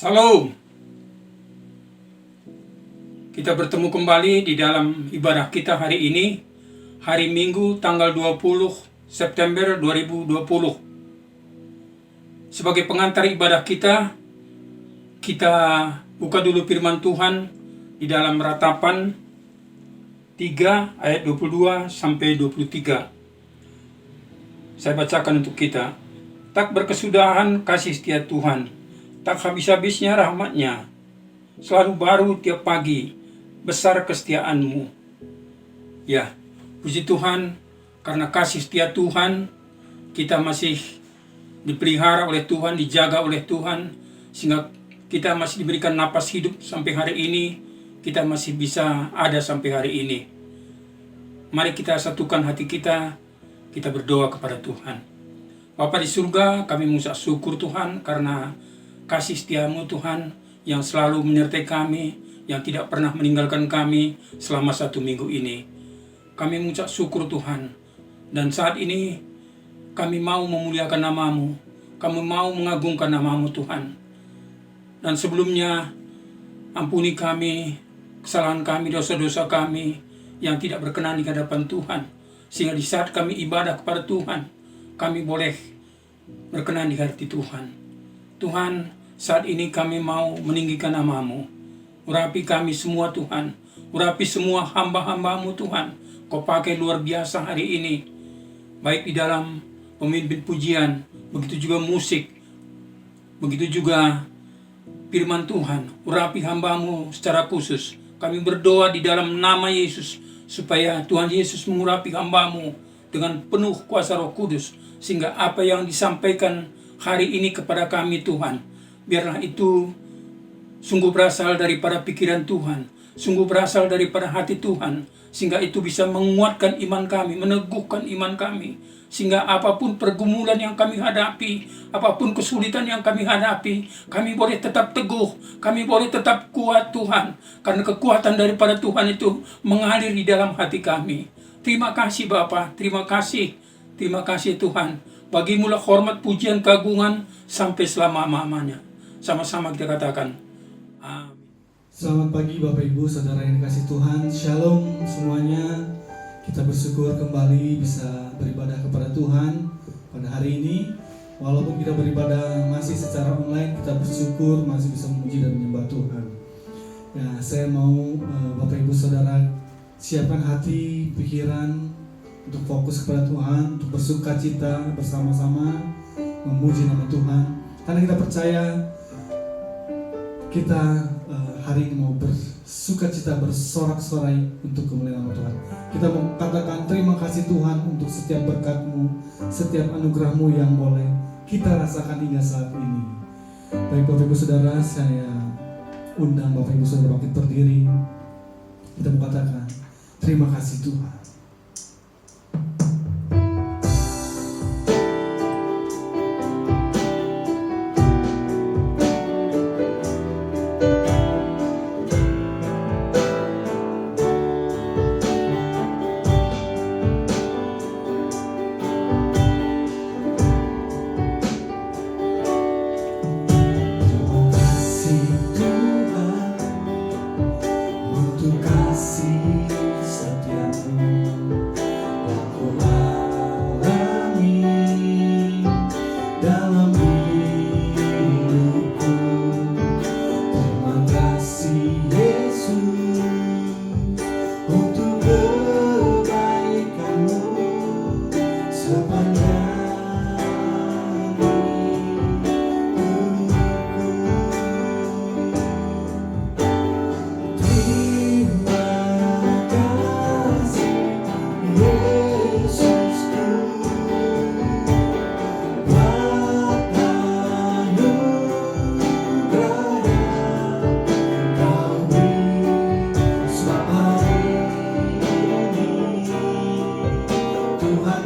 Salam. Kita bertemu kembali di dalam ibadah kita hari ini, hari Minggu tanggal 20 September 2020. Sebagai pengantar ibadah kita buka dulu firman Tuhan di dalam Ratapan 3 ayat 22 sampai 23. Saya bacakan untuk kita. Tak berkesudahan kasih setia Tuhan, tak habis-habisnya rahmat-Nya, selalu baru tiap pagi, besar kesetiaan-Mu. Ya, puji Tuhan, karena kasih setia Tuhan, kita masih dipelihara oleh Tuhan, dijaga oleh Tuhan, sehingga kita masih diberikan napas hidup sampai hari ini, kita masih bisa ada sampai hari ini. Mari kita satukan hati kita berdoa kepada Tuhan. Bapa di surga, kami mengucap syukur Tuhan karena kasih setia-Mu Tuhan yang selalu menyertai kami, yang tidak pernah meninggalkan kami selama 1 minggu ini. Kami mengucap syukur Tuhan, dan saat ini kami mau memuliakan nama-Mu, kami mau mengagungkan nama-Mu Tuhan. Dan sebelumnya, ampuni kami, kesalahan kami, dosa-dosa kami yang tidak berkenan di hadapan Tuhan, sehingga di saat kami ibadah kepada Tuhan, kami boleh berkenan di hati Tuhan. Tuhan, saat ini kami mau meninggikan nama-Mu. Urapi kami semua Tuhan. Urapi semua hamba-hamba-Mu Tuhan. Kau pakai luar biasa hari ini. Baik di dalam pemimpin pujian, begitu juga musik, begitu juga firman Tuhan. Urapi hamba-Mu secara khusus. Kami berdoa di dalam nama Yesus, supaya Tuhan Yesus mengurapi hamba-Mu dengan penuh kuasa Roh Kudus, sehingga apa yang disampaikan hari ini kepada kami Tuhan, biarlah itu sungguh berasal daripada pikiran Tuhan, sungguh berasal daripada hati Tuhan, sehingga itu bisa menguatkan iman kami, meneguhkan iman kami, sehingga apapun pergumulan yang kami hadapi, apapun kesulitan yang kami hadapi, kami boleh tetap teguh, kami boleh tetap kuat Tuhan, karena kekuatan daripada Tuhan itu mengalir di dalam hati kami. Terima kasih Bapa, terima kasih Tuhan. Bagimulah hormat, pujian, keagungan sampai selama-lamanya. Sama-sama kita katakan, amin. Selamat pagi Bapak Ibu, Saudara yang dikasih Tuhan. Shalom semuanya. Kita bersyukur kembali bisa beribadah kepada Tuhan pada hari ini. Walaupun kita beribadah masih secara online, kita bersyukur masih bisa memuji dan menyembah Tuhan. Ya, saya mau Bapak Ibu Saudara siapkan hati, pikiran untuk fokus kepada Tuhan, untuk bersuka cita bersama-sama memuji nama Tuhan. Karena kita percaya kita hari ini mau bersuka cita, bersorak-sorai untuk kemuliaan nama Tuhan. Kita mau katakan terima kasih Tuhan untuk setiap berkat-Mu, setiap anugerah-Mu yang boleh kita rasakan hingga saat ini. Baik Bapak Ibu Saudara, saya undang Bapak Ibu Saudara bangkit berdiri. Kita mau katakan terima kasih Tuhan. Tuhan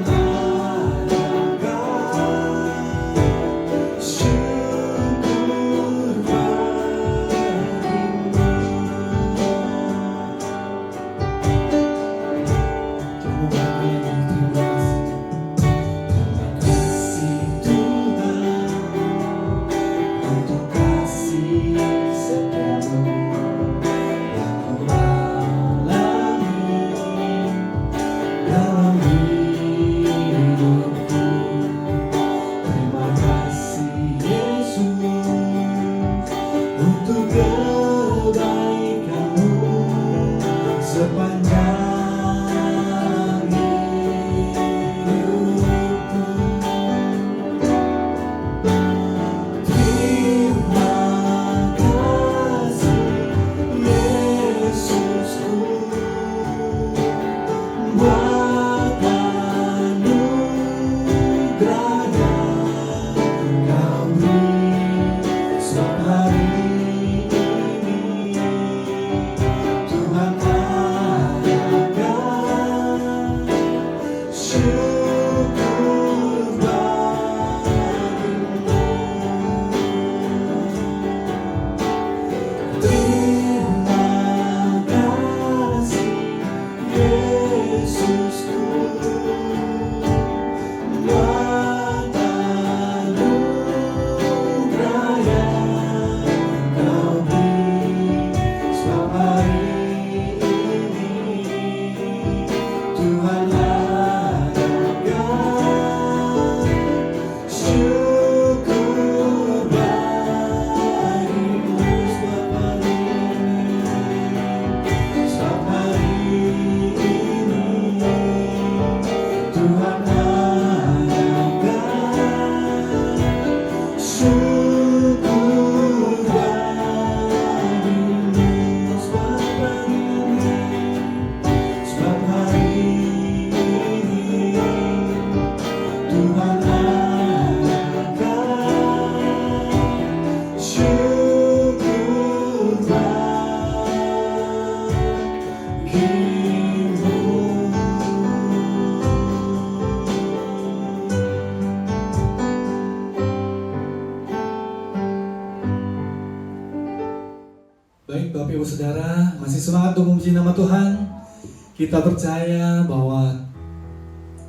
Baik Bapak Ibu Saudara, masih semangat untuk memuji nama Tuhan. Kita percaya bahwa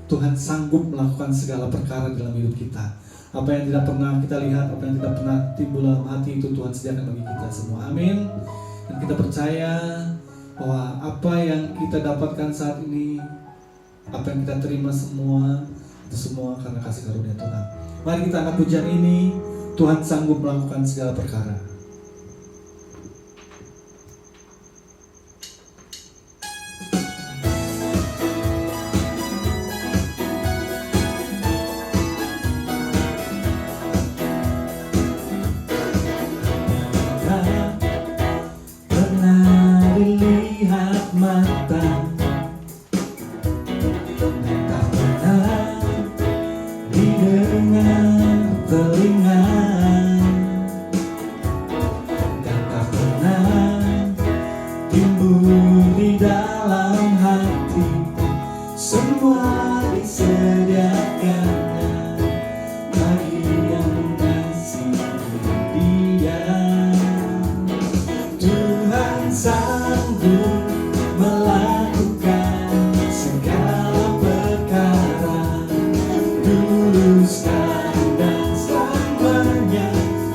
Tuhan sanggup melakukan segala perkara dalam hidup kita. Apa yang tidak pernah kita lihat, apa yang tidak pernah timbul dalam hati, itu Tuhan sediakan bagi kita semua. Amin. Dan kita percaya bahwa apa yang kita dapatkan saat ini, apa yang kita terima semua, itu semua karena kasih karunia Tuhan. Mari kita angkat pujian ini. Tuhan sanggup melakukan segala perkara.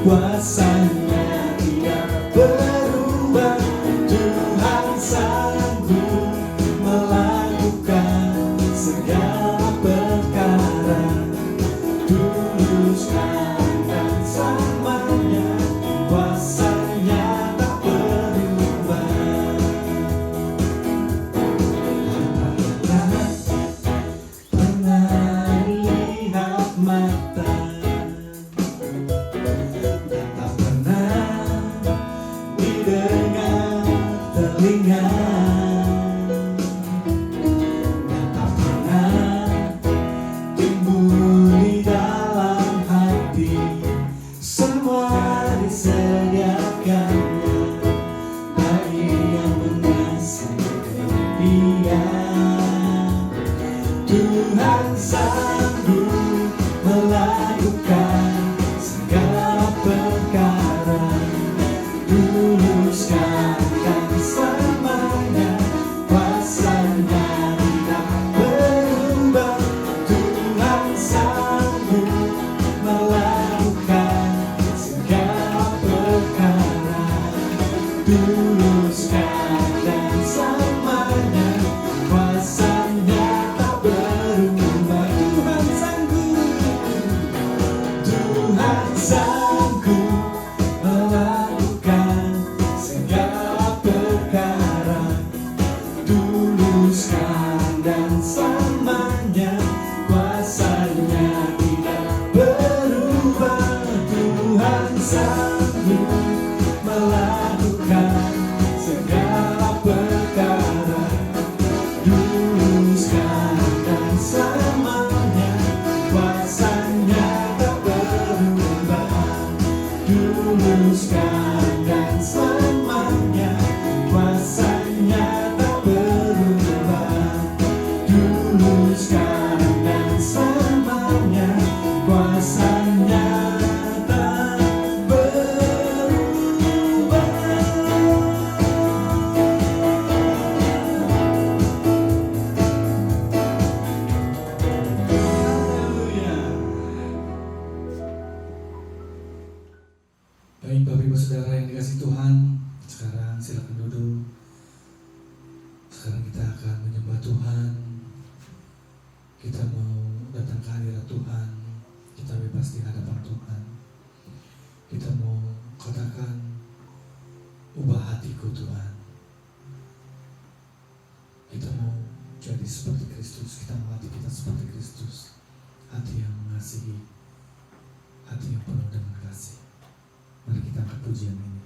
Kuasa kasih Tuhan, sekarang silakan duduk. Sekarang kita akan menyembah Tuhan. Kita mau datang ke hadirat Tuhan. Kita bebas di hadapan Tuhan. Kita mau katakan, ubah hatiku Tuhan. Kita mau jadi seperti Kristus. Kita mau hati kita seperti Kristus. Hati yang mengasihi, hati yang penuh dengan kasih. Mari kita angkat pujian ini.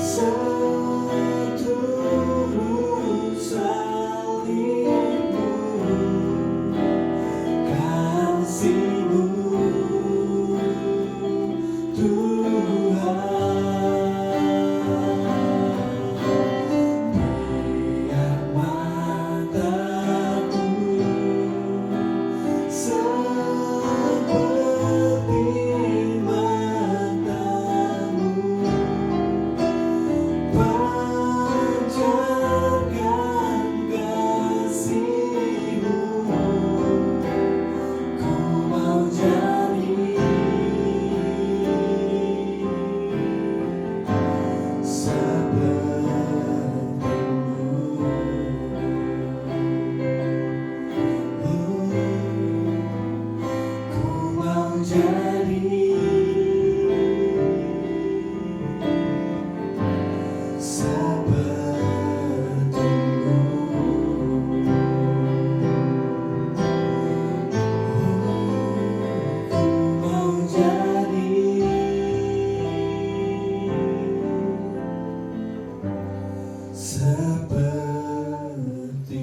seluruh salibmu, kasih-Mu Tuhan. Biar mataku seperti mata-Mu, pancarkan kasih-Mu. Ku mau jadi Ku mau jadi Ku mau jadi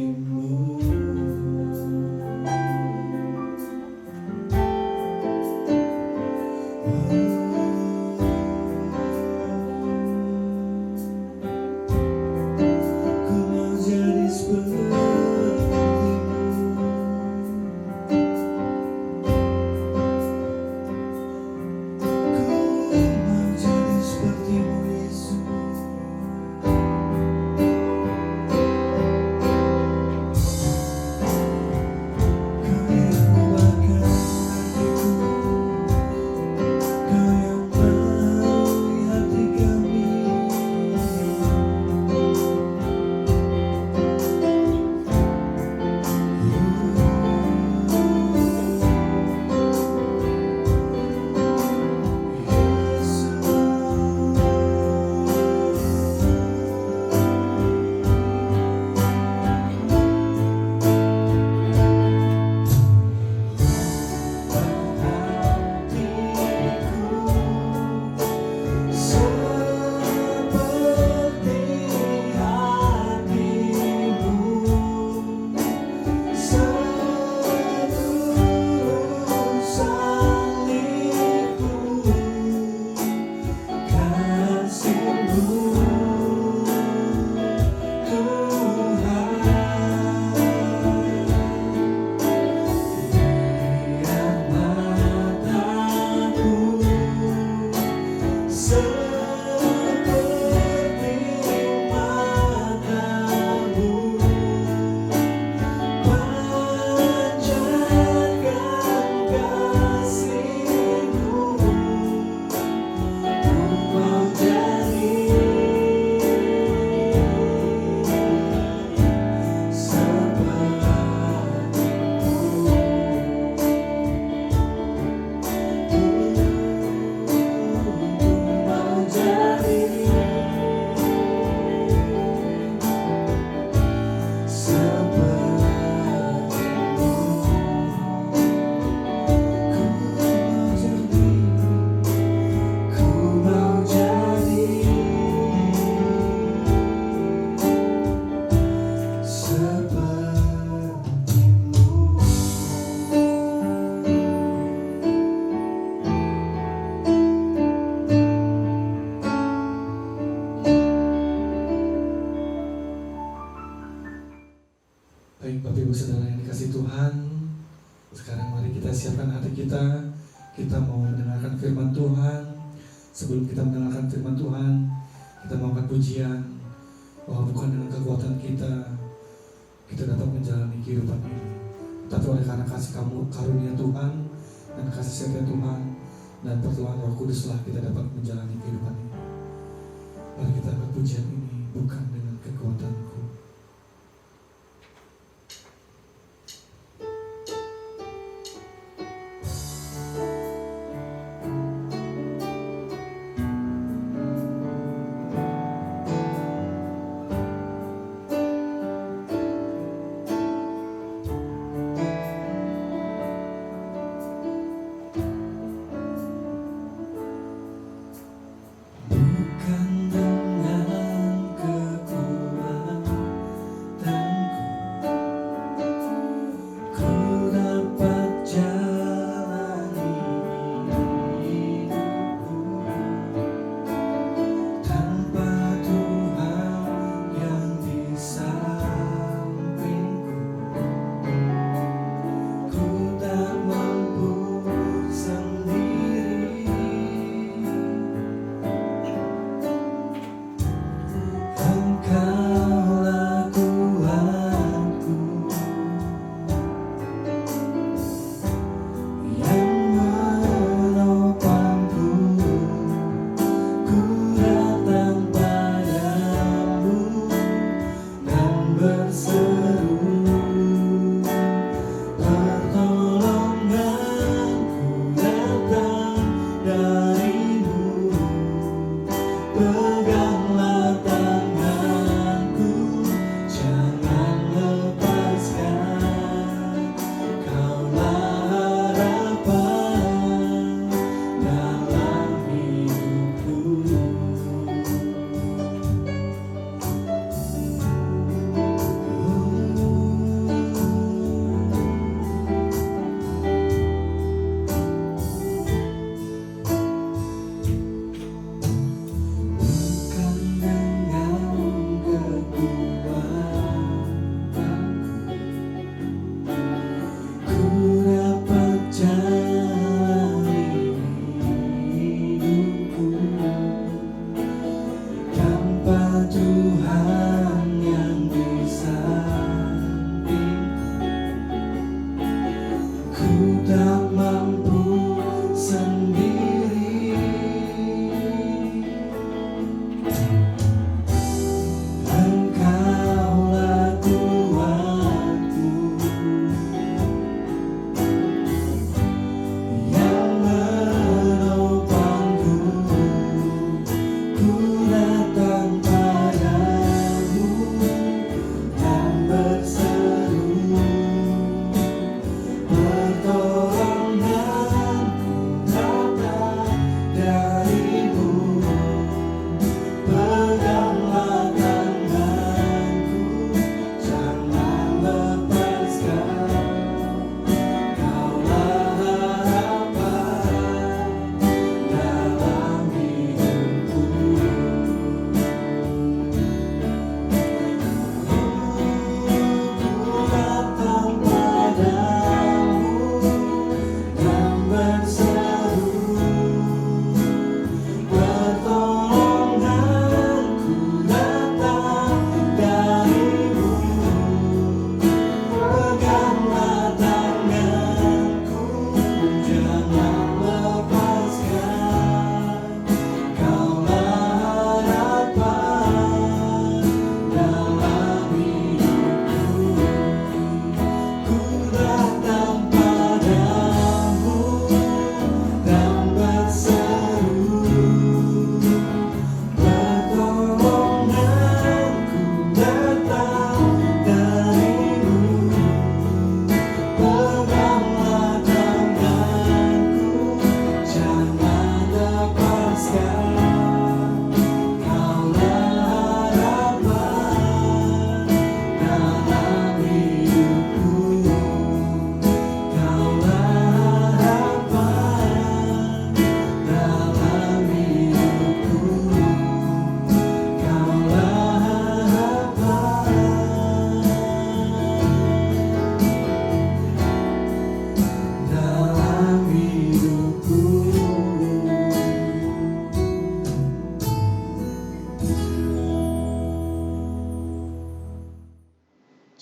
seperti-Mu. Ku mau jadi seperti-Mu. Ku mau jadi seperti-Mu, Yesus. Kau yang membakar hatiku, Kau yang melalui hati kami. Baik Bapak Ibu Saudara yang dikasih Tuhan, sekarang mari kita siapkan hati kita. Kita mau mendengarkan firman Tuhan. Sebelum kita mendengarkan firman Tuhan, kita mau angkat pujian bahwa bukan dengan kekuatan kita dapat menjalani kehidupan ini, tapi oleh karena kasih karunia Tuhan dan kasih setia Tuhan dan pertolongan Roh Kuduslah kita dapat menjalani kehidupan ini. Mari kita angkat pujian ini, bukan dengan kekuatanku. Bukan dengan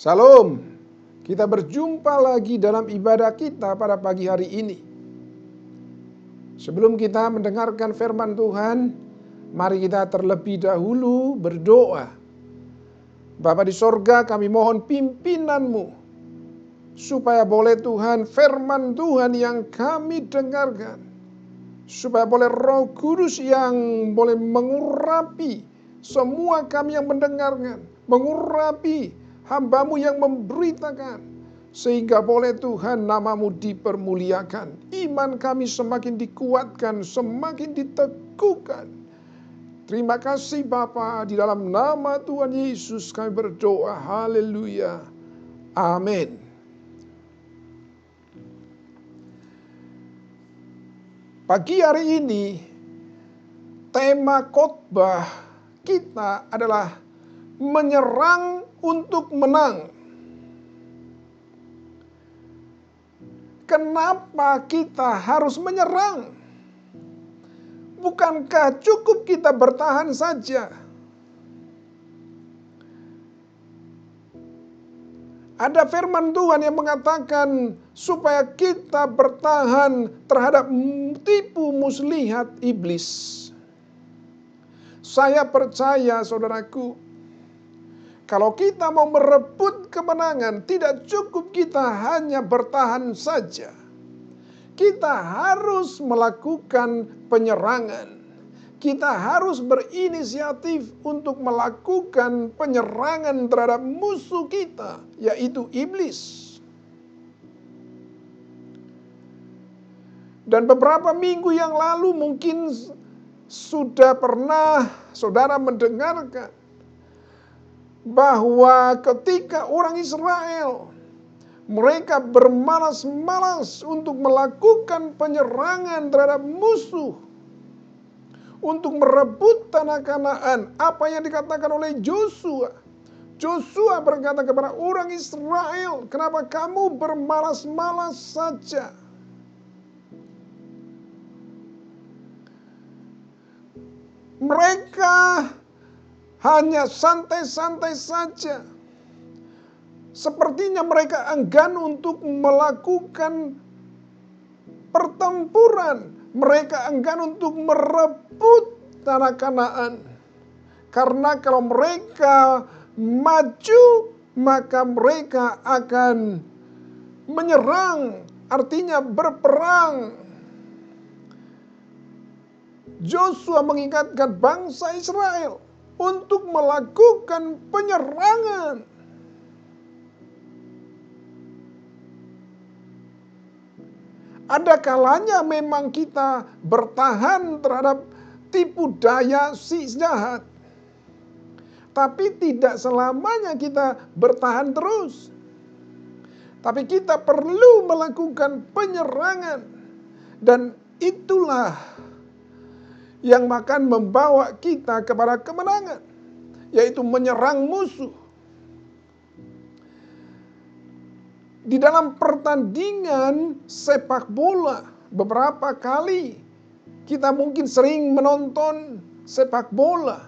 Salam, kita berjumpa lagi dalam ibadah kita pada pagi hari ini. Sebelum kita mendengarkan firman Tuhan, mari kita terlebih dahulu berdoa. Bapa di sorga, kami mohon pimpinan-Mu, supaya boleh Tuhan firman Tuhan yang kami dengarkan, supaya boleh Roh Kudus yang boleh mengurapi semua kami yang mendengarkan, mengurapi hamba-Mu yang memberitakan, sehingga boleh Tuhan nama-Mu dipermuliakan. Iman kami semakin dikuatkan, semakin diteguhkan. Terima kasih Bapa, di dalam nama Tuhan Yesus kami berdoa. Haleluya. Amin. Pagi hari ini, tema khotbah kita adalah menyerang untuk menang. Kenapa kita harus menyerang? Bukankah cukup kita bertahan saja? Ada firman Tuhan yang mengatakan supaya kita bertahan terhadap tipu muslihat iblis. Saya percaya, saudaraku, kalau kita mau merebut kemenangan, tidak cukup kita hanya bertahan saja. Kita harus melakukan penyerangan. Kita harus berinisiatif untuk melakukan penyerangan terhadap musuh kita, yaitu iblis. Dan beberapa minggu yang lalu mungkin sudah pernah saudara mendengarkan bahwa ketika orang Israel mereka bermalas-malas untuk melakukan penyerangan terhadap musuh, untuk merebut tanah Kanaan, apa yang dikatakan oleh Joshua. Joshua berkata kepada orang Israel, kenapa kamu bermalas-malas saja? Mereka hanya santai-santai saja. Sepertinya mereka enggan untuk melakukan pertempuran. Mereka enggan untuk merebut tanah Kanaan. Karena kalau mereka maju, maka mereka akan menyerang, artinya berperang. Joshua mengingatkan bangsa Israel untuk melakukan penyerangan. Ada kalanya memang kita bertahan terhadap tipu daya si jahat. Tapi tidak selamanya kita bertahan terus. Tapi kita perlu melakukan penyerangan. Dan itulah yang akan membawa kita kepada kemenangan, yaitu menyerang musuh. Di dalam pertandingan sepak bola, beberapa kali kita mungkin sering menonton sepak bola.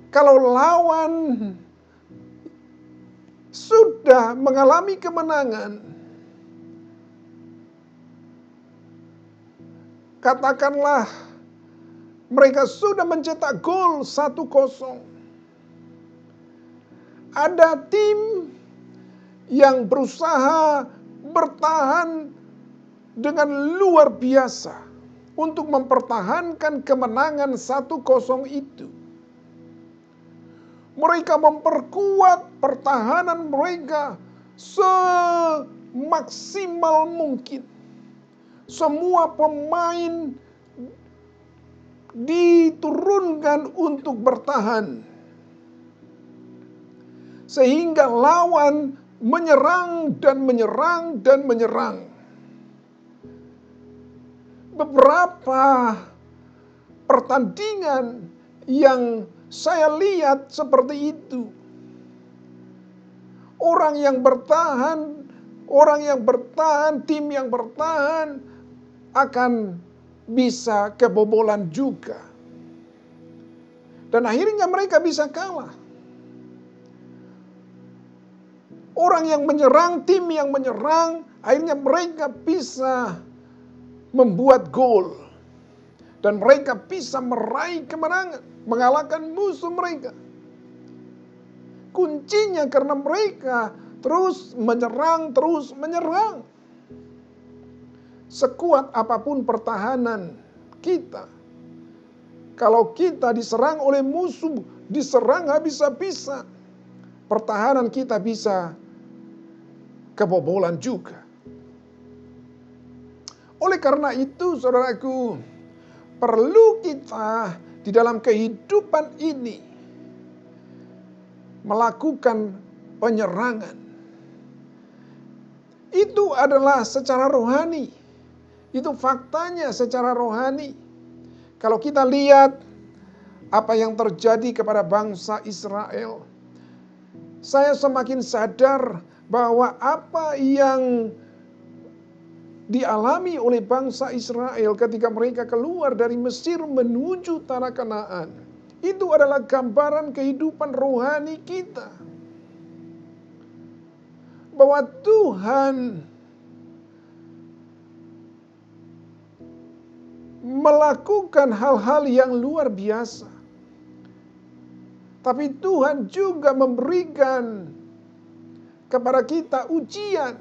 Kalau lawan sudah mengalami kemenangan, katakanlah mereka sudah mencetak gol 1-0. Ada tim yang berusaha bertahan dengan luar biasa untuk mempertahankan kemenangan 1-0 itu. Mereka memperkuat pertahanan mereka semaksimal mungkin. Semua pemain diturunkan untuk bertahan. Sehingga lawan menyerang dan menyerang dan menyerang. Beberapa pertandingan yang saya lihat seperti itu. Orang yang bertahan, tim yang bertahan akan bisa kebobolan juga. Dan akhirnya mereka bisa kalah. Orang yang menyerang, tim yang menyerang, akhirnya mereka bisa membuat gol. Dan mereka bisa meraih kemenangan, mengalahkan musuh mereka. Kuncinya karena mereka terus menyerang, terus menyerang. Sekuat apapun pertahanan kita, kalau kita diserang oleh musuh, diserang habis-habisan, pertahanan kita bisa kebobolan juga. Oleh karena itu, saudaraku, perlu kita di dalam kehidupan ini melakukan penyerangan. Itu adalah secara rohani. Itu faktanya secara rohani. Kalau kita lihat apa yang terjadi kepada bangsa Israel, saya semakin sadar bahwa apa yang dialami oleh bangsa Israel ketika mereka keluar dari Mesir menuju tanah Kanaan, itu adalah gambaran kehidupan rohani kita. Bahwa Tuhan melakukan hal-hal yang luar biasa. Tapi Tuhan juga memberikan kepada kita ujian.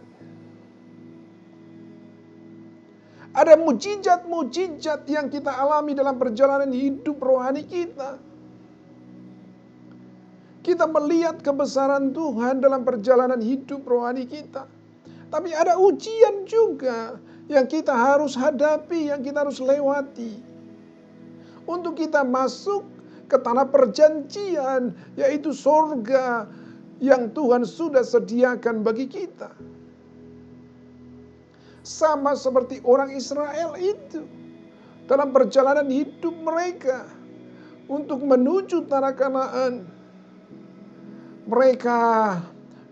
Ada mujizat-mujizat yang kita alami dalam perjalanan hidup rohani kita. Kita melihat kebesaran Tuhan dalam perjalanan hidup rohani kita. Tapi ada ujian juga yang kita harus hadapi, yang kita harus lewati. Untuk kita masuk ke tanah perjanjian, yaitu sorga yang Tuhan sudah sediakan bagi kita. Sama seperti orang Israel itu, dalam perjalanan hidup mereka untuk menuju tanah Kanaan, mereka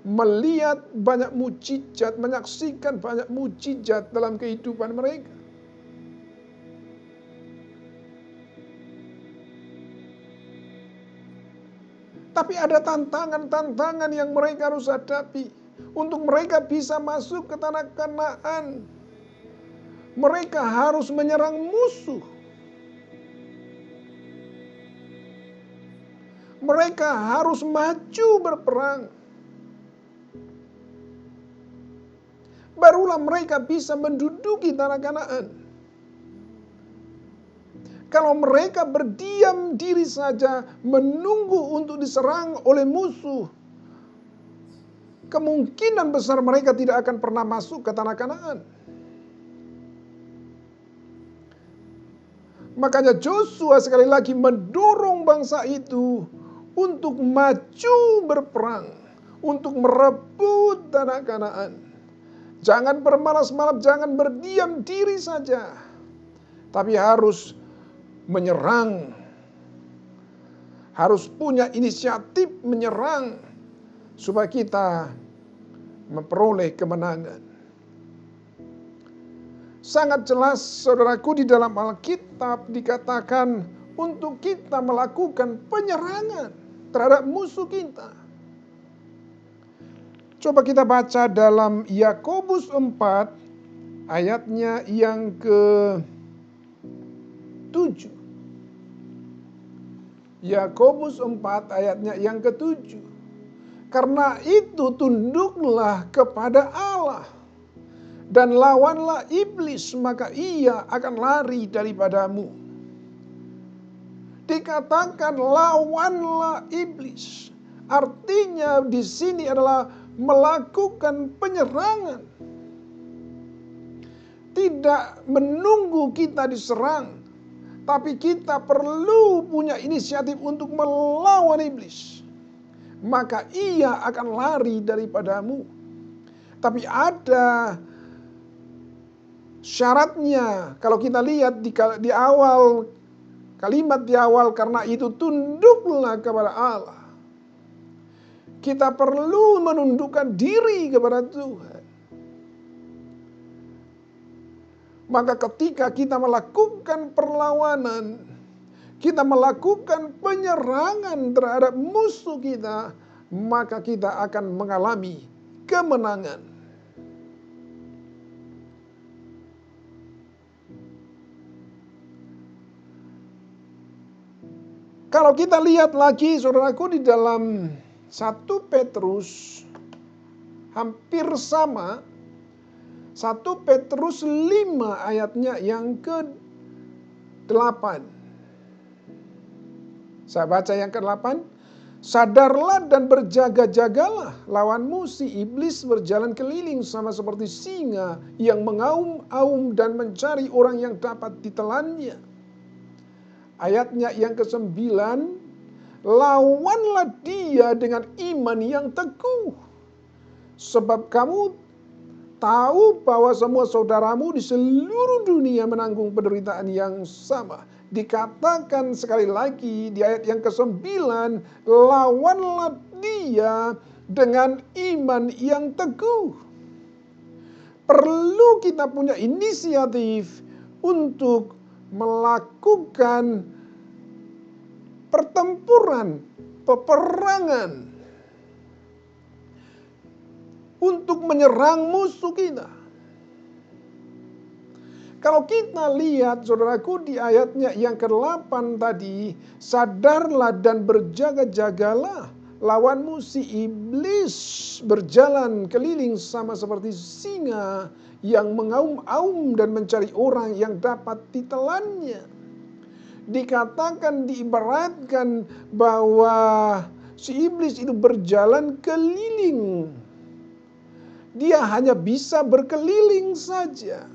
melihat banyak mujizat, menyaksikan banyak mujizat dalam kehidupan mereka. Tapi ada tantangan-tantangan yang mereka harus hadapi. Untuk mereka bisa masuk ke tanah Kanaan, mereka harus menyerang musuh. Mereka harus maju berperang. Barulah mereka bisa menduduki tanah Kanaan. Kalau mereka berdiam diri saja menunggu untuk diserang oleh musuh, kemungkinan besar mereka tidak akan pernah masuk ke tanah Kanaan. Makanya Joshua sekali lagi mendorong bangsa itu untuk maju berperang, untuk merebut tanah Kanaan. Jangan bermalas-malas, jangan berdiam diri saja, tapi harus menyerang. Harus punya inisiatif menyerang supaya kita memperoleh kemenangan. Sangat jelas, saudaraku, di dalam Alkitab dikatakan untuk kita melakukan penyerangan terhadap musuh kita. Coba kita baca dalam Yakobus 4 ayatnya yang ke-7. Yakobus 4 ayatnya yang ke-7. Karena itu tunduklah kepada Allah dan lawanlah iblis, maka ia akan lari daripadamu. Dikatakan lawanlah iblis. Artinya di sini adalah melakukan penyerangan. Tidak menunggu kita diserang, tapi kita perlu punya inisiatif untuk melawan iblis. Maka ia akan lari daripadamu. Tapi ada syaratnya. Kalau kita lihat di awal, kalimat di awal, karena itu tunduklah kepada Allah. Kita perlu menundukkan diri kepada Tuhan. Maka ketika kita melakukan perlawanan, kita melakukan penyerangan terhadap musuh kita, maka kita akan mengalami kemenangan. Kalau kita lihat lagi, saudaraku, di dalam 1 Petrus hampir sama. 1 Petrus 5 ayatnya yang ke-8. Saya baca yang ke-8. Sadarlah dan berjaga-jagalah, lawanmu si iblis berjalan keliling sama seperti singa yang mengaum-aum dan mencari orang yang dapat ditelannya. Ayatnya yang ke-9, lawanlah dia dengan iman yang teguh. Sebab kamu tahu bahwa semua saudaramu di seluruh dunia menanggung penderitaan yang sama. Dikatakan sekali lagi di ayat yang ke-9, lawanlah dia dengan iman yang teguh. Perlu kita punya inisiatif untuk melakukan pertempuran, peperangan untuk menyerang musuh kita. Kalau kita lihat, saudaraku, di ayatnya yang ke-8 tadi, sadarlah dan berjaga-jagalah, lawanmu si iblis berjalan keliling sama seperti singa yang mengaum-aum dan mencari orang yang dapat ditelannya. Dikatakan, diibaratkan bahwa si iblis itu berjalan keliling. Dia hanya bisa berkeliling saja.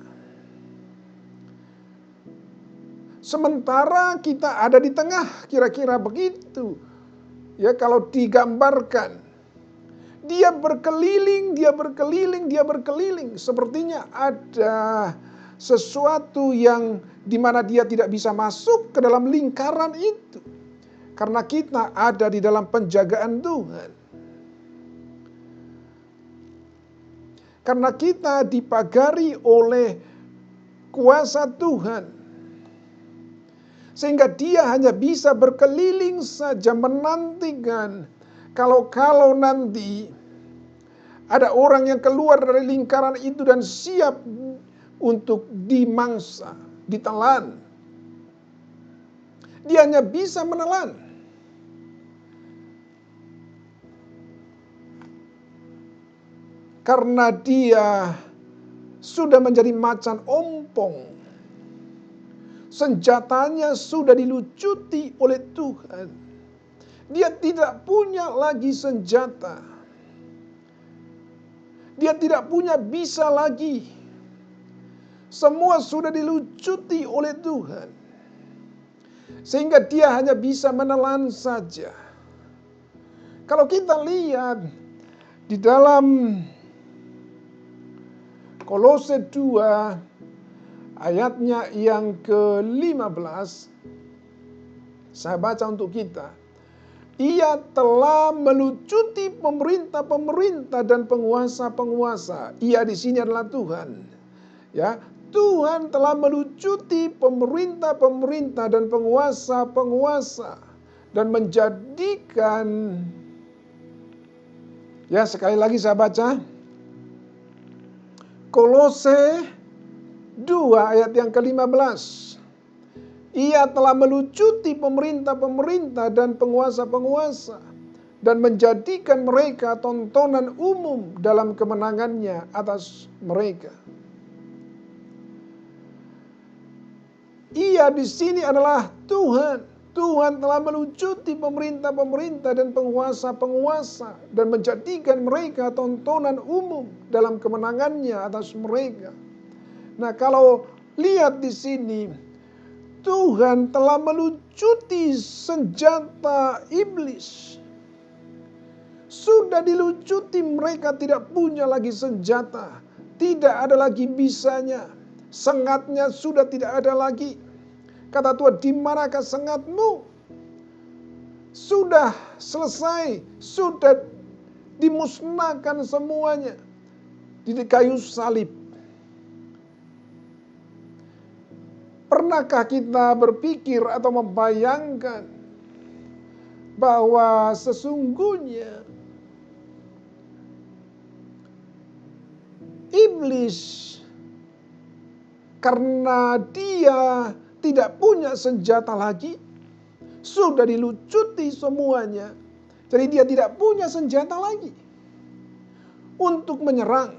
Sementara kita ada di tengah, kira-kira begitu. Ya, kalau digambarkan. Dia berkeliling, dia berkeliling, dia berkeliling. Sepertinya ada sesuatu yang dimana dia tidak bisa masuk ke dalam lingkaran itu. Karena kita ada di dalam penjagaan Tuhan. Karena kita dipagari oleh kuasa Tuhan. Sehingga dia hanya bisa berkeliling saja menantikan. Kalau nanti ada orang yang keluar dari lingkaran itu dan siap untuk dimangsa, ditelan. Dia hanya bisa menelan. Karena dia sudah menjadi macan ompong. Senjatanya sudah dilucuti oleh Tuhan. Dia tidak punya lagi senjata. Dia tidak punya bisa lagi. Semua sudah dilucuti oleh Tuhan. Sehingga dia hanya bisa menelan saja. Kalau kita lihat di dalam Kolose 2 ayatnya yang ke-15, saya baca untuk kita. Ia telah melucuti pemerintah-pemerintah dan penguasa-penguasa. Ia di sini adalah Tuhan. Ya, Tuhan telah melucuti pemerintah-pemerintah dan penguasa-penguasa dan menjadikan, ya sekali lagi saya baca. Kolose 2 ayat yang ke-15. Ia telah melucuti pemerintah-pemerintah dan penguasa-penguasa dan menjadikan mereka tontonan umum dalam kemenangannya atas mereka. Ia di sini adalah Tuhan. Tuhan telah melucuti pemerintah-pemerintah dan penguasa-penguasa dan menjadikan mereka tontonan umum dalam kemenangannya atas mereka. Nah, kalau lihat di sini, Tuhan telah melucuti senjata iblis. Sudah dilucuti, mereka tidak punya lagi senjata. Tidak ada lagi bisanya. Sengatnya sudah tidak ada lagi. Kata Tuhan, di manakah sengatmu? Sudah selesai. Sudah dimusnahkan semuanya. Di kayu salib. Pernahkah kita berpikir atau membayangkan bahwa sesungguhnya iblis, karena dia tidak punya senjata lagi, sudah dilucuti semuanya. Jadi dia tidak punya senjata lagi untuk menyerang.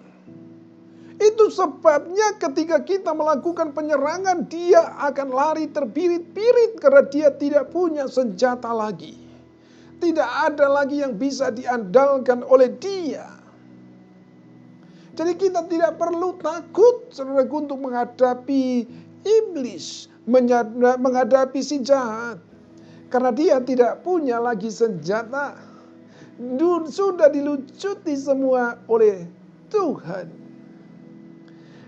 Itu sebabnya ketika kita melakukan penyerangan, dia akan lari terbirit-birit karena dia tidak punya senjata lagi. Tidak ada lagi yang bisa diandalkan oleh dia. Jadi kita tidak perlu takut, saudaraku, untuk menghadapi iblis, menghadapi si jahat. Karena dia tidak punya lagi senjata. Sudah dilucuti semua oleh Tuhan.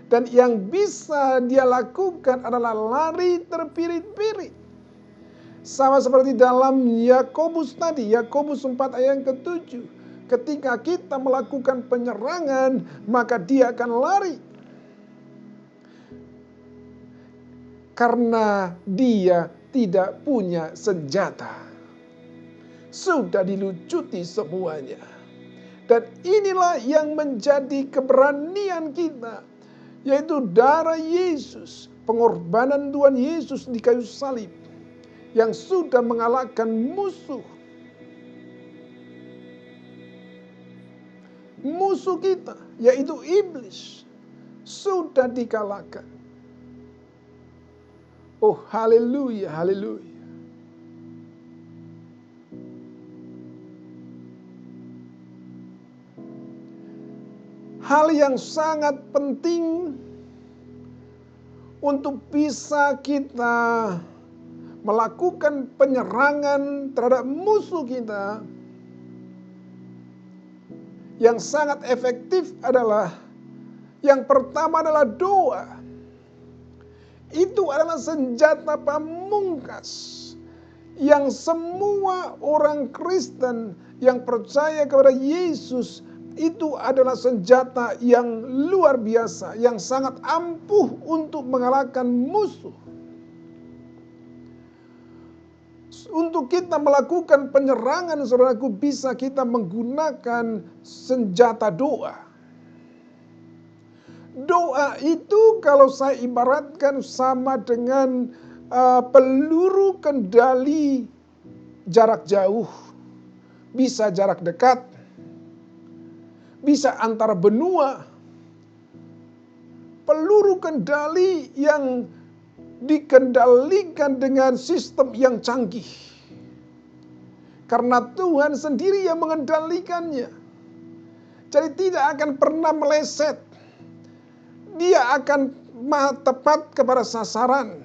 Dan yang bisa dia lakukan adalah lari terpirit-pirit. Sama seperti dalam Yakobus tadi, Yakobus 4 ayat yang ke-7. Ketika kita melakukan penyerangan, maka dia akan lari. Karena dia tidak punya senjata. Sudah dilucuti semuanya. Dan inilah yang menjadi keberanian kita, yaitu darah Yesus, pengorbanan Tuhan Yesus di kayu salib, yang sudah mengalahkan musuh. Musuh kita, yaitu iblis, sudah dikalahkan. Oh, haleluya, haleluya. Hal yang sangat penting untuk bisa kita melakukan penyerangan terhadap musuh kita, yang sangat efektif adalah, yang pertama adalah doa. Itu adalah senjata pamungkas yang semua orang Kristen yang percaya kepada Yesus, itu adalah senjata yang luar biasa, yang sangat ampuh untuk mengalahkan musuh. Untuk kita melakukan penyerangan, saudaraku, bisa kita menggunakan senjata doa. Doa itu kalau saya ibaratkan sama dengan peluru kendali jarak jauh. Bisa jarak dekat, bisa antar benua. Peluru kendali yang dikendalikan dengan sistem yang canggih. Karena Tuhan sendiri yang mengendalikannya. Jadi tidak akan pernah meleset. Dia akan tepat kepada sasaran.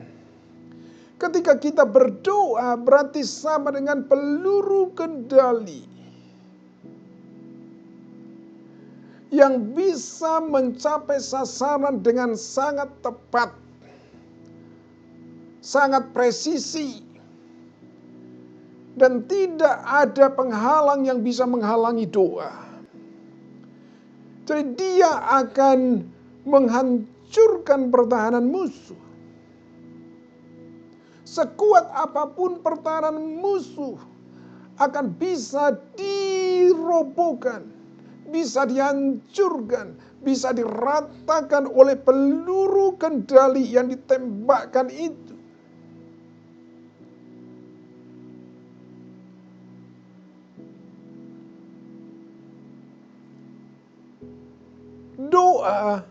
Ketika kita berdoa berarti sama dengan peluru kendali yang bisa mencapai sasaran dengan sangat tepat, sangat presisi, dan tidak ada penghalang yang bisa menghalangi doa. Jadi dia akan menghancurkan pertahanan musuh. Sekuat apapun pertahanan musuh akan bisa dirobohkan, bisa dihancurkan, bisa diratakan oleh peluru kendali yang ditembakkan itu. Doa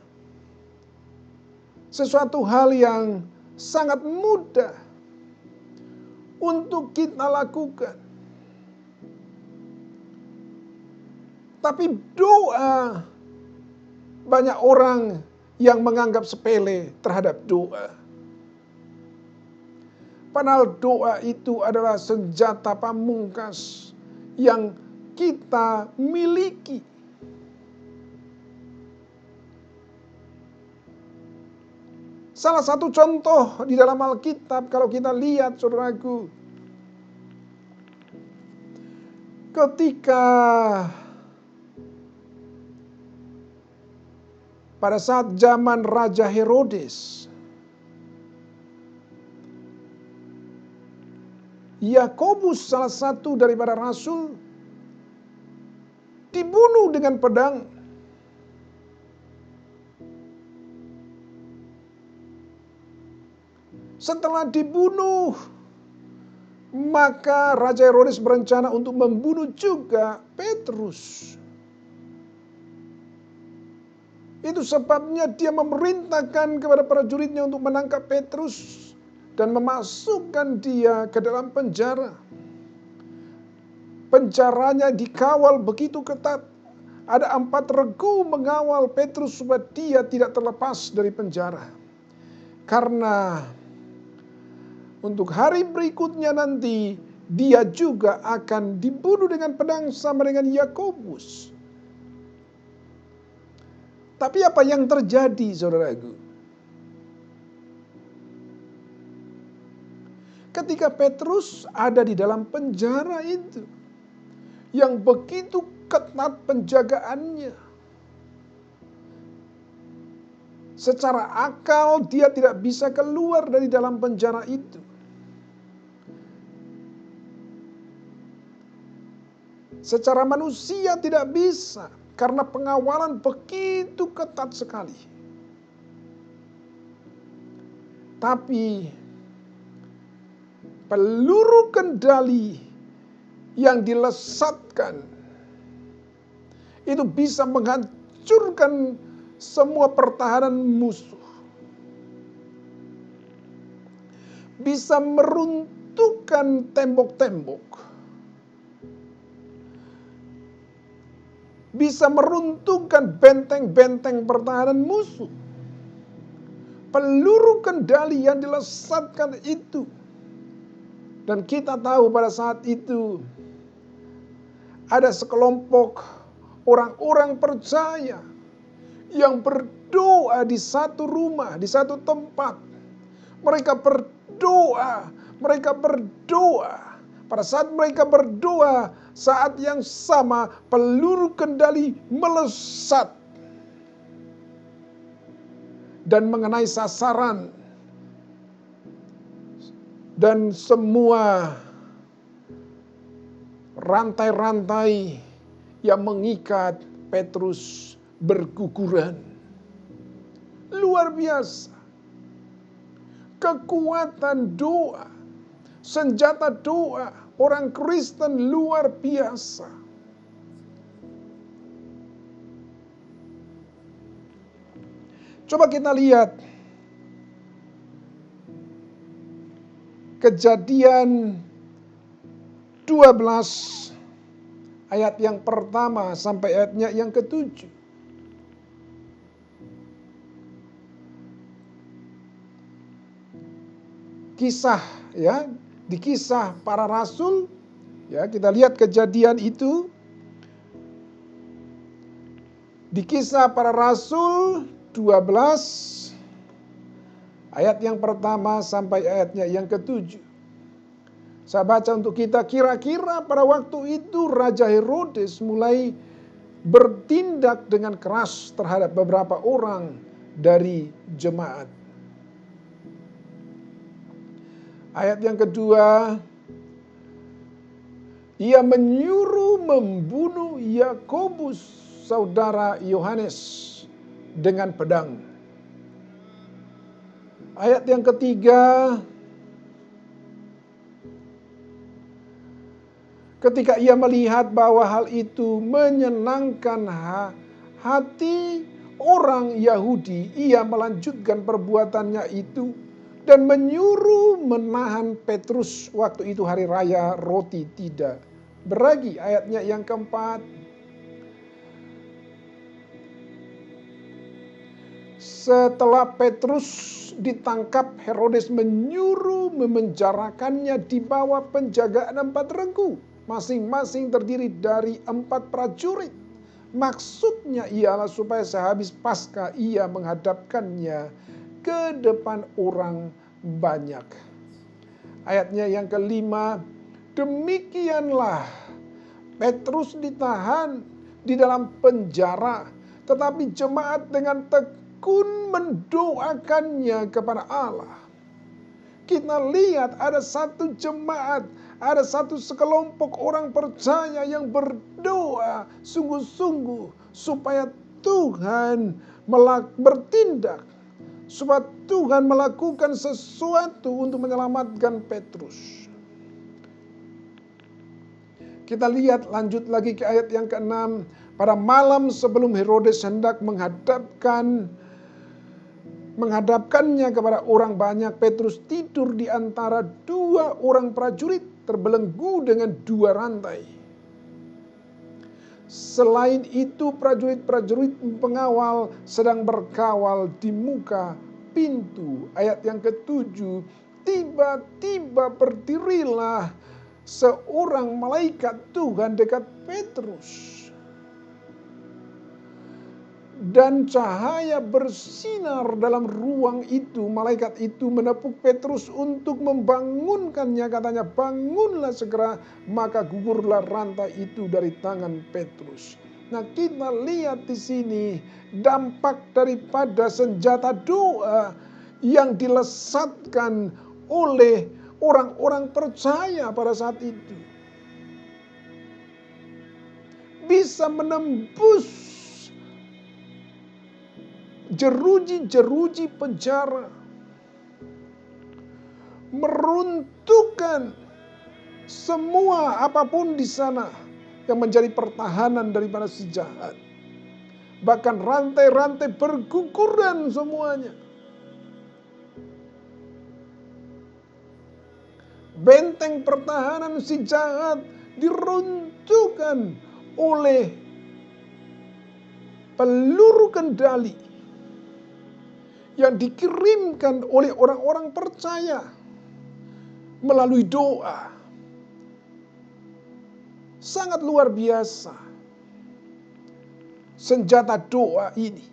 sesuatu hal yang sangat mudah untuk kita lakukan. Tapi doa, banyak orang yang menganggap sepele terhadap doa. Padahal doa itu adalah senjata pamungkas yang kita miliki. Salah satu contoh di dalam Alkitab kalau kita lihat, saudaraku, ketika pada saat zaman Raja Herodes, Yakobus, salah satu daripada rasul, dibunuh dengan pedang. Setelah dibunuh, maka Raja Herodes berencana untuk membunuh juga Petrus. Itu sebabnya dia memerintahkan kepada prajuritnya untuk menangkap Petrus dan memasukkan dia ke dalam penjara. Penjaranya dikawal begitu ketat. Ada 4 regu mengawal Petrus supaya dia tidak terlepas dari penjara. Karena untuk hari berikutnya nanti dia juga akan dibunuh dengan pedang sama dengan Yakobus. Tapi apa yang terjadi, saudaraku? Ketika Petrus ada di dalam penjara itu, yang begitu ketat penjagaannya, secara akal dia tidak bisa keluar dari dalam penjara itu. Secara manusia tidak bisa, karena pengawalan begitu ketat sekali. Tapi peluru kendali yang dilesatkan itu bisa menghancurkan semua pertahanan musuh. Bisa meruntuhkan tembok-tembok. Bisa meruntuhkan benteng-benteng pertahanan musuh. Peluru kendali yang dilesatkan itu. Dan kita tahu pada saat itu ada sekelompok orang-orang percaya yang berdoa di satu rumah, di satu tempat. Mereka berdoa. Pada saat mereka berdoa, saat yang sama peluru kendali melesat dan mengenai sasaran, dan semua rantai-rantai yang mengikat Petrus berguguran. Luar biasa. Kekuatan doa, senjata doa orang Kristen luar biasa. Coba kita lihat Kejadian 12 ayat yang pertama sampai ayatnya yang ke-7. Kisah, ya, di Kisah Para Rasul, ya, kita lihat kejadian itu di Kisah Para Rasul 12 ayat yang pertama sampai ayatnya yang ke-7. Saya baca untuk kita, kira-kira pada waktu itu Raja Herodes mulai bertindak dengan keras terhadap beberapa orang dari jemaat. Ayat yang kedua, ia menyuruh membunuh Yakobus, saudara Yohanes, dengan pedang. Ayat yang ketiga, ketika ia melihat bahwa hal itu menyenangkan hati orang Yahudi, ia melanjutkan perbuatannya itu dan menyuruh menahan Petrus. Waktu itu hari raya roti tidak beragi. Ayatnya yang keempat, setelah Petrus ditangkap, Herodes menyuruh memenjarakannya di bawah penjagaan 4 regu. Masing-masing terdiri dari 4 prajurit. Maksudnya ialah supaya sehabis Paskah ia menghadapkannya ke depan orang banyak. Ayatnya yang kelima, demikianlah Petrus ditahan di dalam penjara, tetapi jemaat dengan tekun mendoakannya kepada Allah. Kita lihat ada satu jemaat, ada satu sekelompok orang percaya yang berdoa sungguh-sungguh supaya Tuhan bertindak, supaya Tuhan melakukan sesuatu untuk menyelamatkan Petrus. Kita lihat lanjut lagi ke ayat yang ke-6. Pada malam sebelum Herodes hendak menghadapkannya kepada orang banyak, Petrus tidur di antara dua orang prajurit, terbelenggu dengan dua rantai. Selain itu, prajurit-prajurit pengawal sedang berkawal di muka pintu. Ayat yang ke-7, tiba-tiba berdirilah seorang malaikat Tuhan dekat Petrus. Dan cahaya bersinar dalam ruang itu. Malaikat itu menepuk Petrus untuk membangunkannya. Katanya, bangunlah segera. Maka gugurlah rantai itu dari tangan Petrus. Nah, kita lihat di sini dampak daripada senjata doa yang dilesatkan oleh orang-orang percaya pada saat itu. Bisa menembus jeruji-jeruji penjara, meruntuhkan semua apapun di sana yang menjadi pertahanan daripada si jahat. Bahkan rantai-rantai berguguran semuanya. Benteng pertahanan si jahat diruntuhkan oleh peluru kendali yang dikirimkan oleh orang-orang percaya melalui doa. Sangat luar biasa senjata doa ini.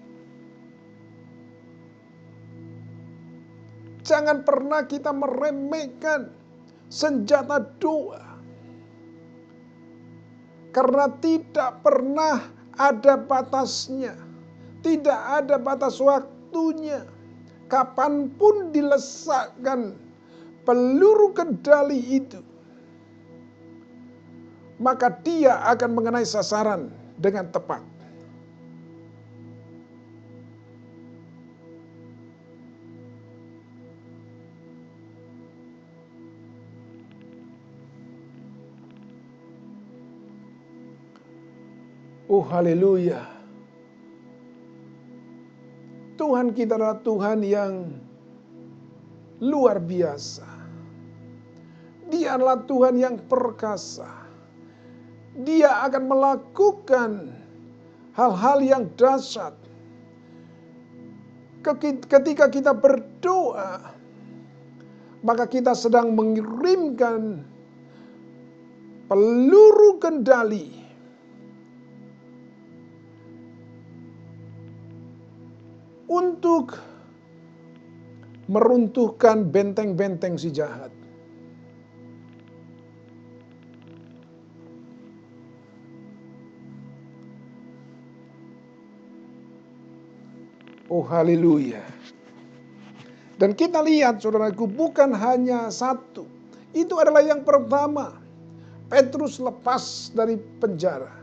Jangan pernah kita meremehkan senjata doa, karena tidak pernah ada batasnya, tidak ada batas waktunya. Kapanpun dilesakkan peluru kendali itu, maka dia akan mengenai sasaran dengan tepat. Oh, haleluya. Tuhan kita adalah Tuhan yang luar biasa. Dia adalah Tuhan yang perkasa. Dia akan melakukan hal-hal yang dahsyat. Ketika kita berdoa, maka kita sedang mengirimkan peluru kendali untuk meruntuhkan benteng-benteng si jahat. Oh, haleluya. Dan kita lihat, saudaraku, bukan hanya satu. Itu adalah yang pertama. Petrus lepas dari penjara.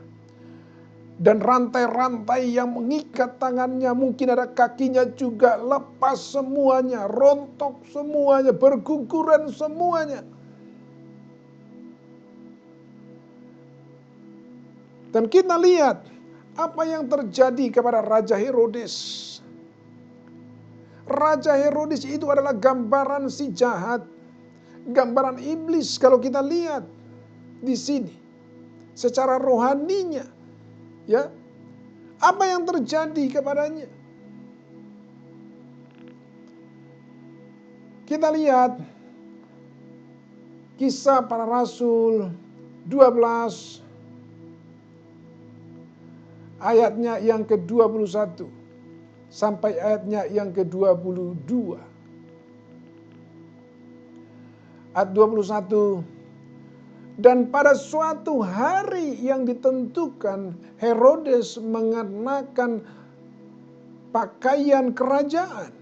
Dan rantai-rantai yang mengikat tangannya, mungkin ada kakinya juga, lepas semuanya, rontok semuanya, berguguran semuanya. Dan kita lihat apa yang terjadi kepada Raja Herodes. Raja Herodes itu adalah gambaran si jahat, gambaran iblis kalau kita lihat di sini secara rohaninya. Ya, apa yang terjadi kepadanya? Kita lihat Kisah Para Rasul 12 ayatnya yang ke-21 sampai ayatnya yang ke-22. Ayat 21. Dan pada suatu hari yang ditentukan, Herodes mengenakan pakaian kerajaan,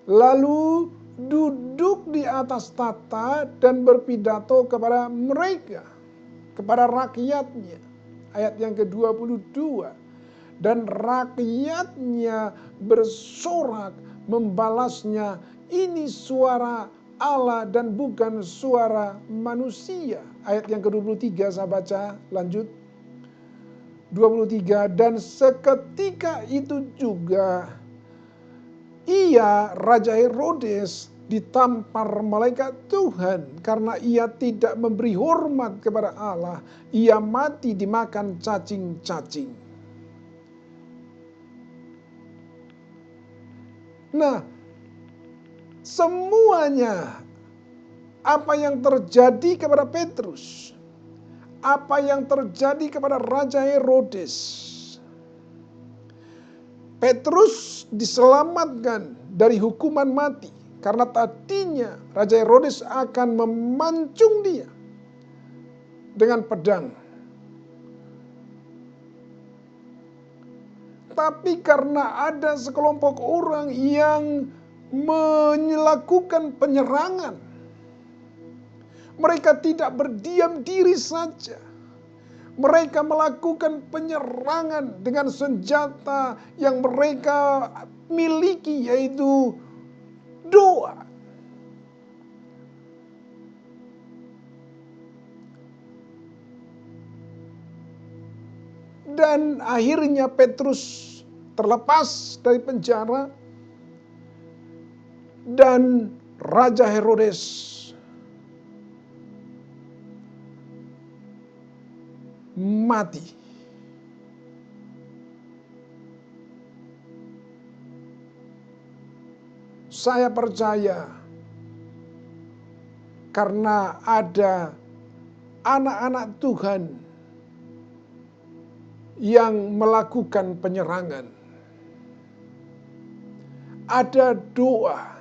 lalu duduk di atas tahta dan berpidato kepada mereka, kepada rakyatnya. Ayat yang ke-22. dan rakyatnya bersorak membalasnya, ini suara Allah dan bukan suara manusia. Ayat yang ke-23 saya baca, lanjut. 23, dan seketika itu juga ia, Raja Herodes, ditampar malaikat Tuhan karena ia tidak memberi hormat kepada Allah. Ia mati dimakan cacing-cacing. Nah, semuanya apa yang terjadi kepada Petrus, apa yang terjadi kepada Raja Herodes, Petrus diselamatkan dari hukuman mati karena tadinya Raja Herodes akan memancung dia dengan pedang. Tapi karena ada sekelompok orang yang melakukan penyerangan, mereka tidak berdiam diri saja. Mereka melakukan penyerangan dengan senjata yang mereka miliki, yaitu doa. Dan akhirnya Petrus terlepas dari penjara dan Raja Herodes mati. Saya percaya karena ada anak-anak Tuhan yang melakukan penyerangan. Ada doa,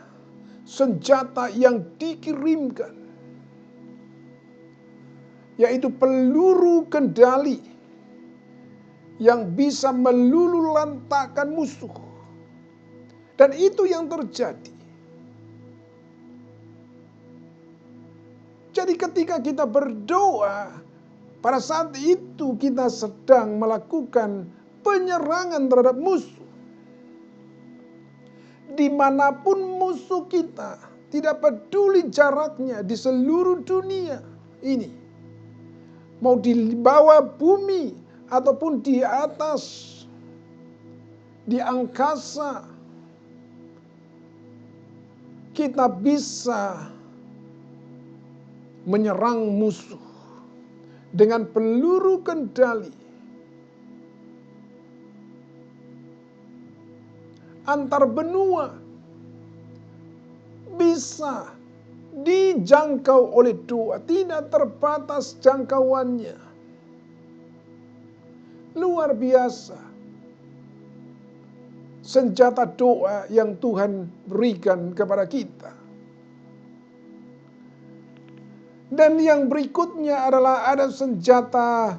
senjata yang dikirimkan, yaitu peluru kendali yang bisa meluluhlantakkan musuh. Dan itu yang terjadi. Jadi ketika kita berdoa, pada saat itu kita sedang melakukan penyerangan terhadap musuh. Dimanapun musuh kita, tidak peduli jaraknya di seluruh dunia ini, mau di bawah bumi ataupun di atas, di angkasa, kita bisa menyerang musuh dengan peluru kendali. Antar benua bisa dijangkau oleh doa, tidak terbatas jangkauannya. Luar biasa senjata doa yang Tuhan berikan kepada kita. Dan yang berikutnya adalah ada senjata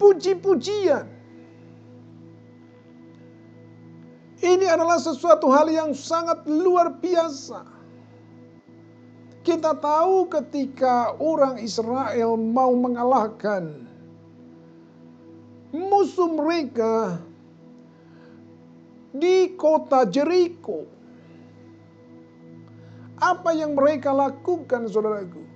puji-pujian. Ini adalah sesuatu hal yang sangat luar biasa. Kita tahu ketika orang Israel mau mengalahkan musuh mereka di kota Jericho, apa yang mereka lakukan, saudaraku?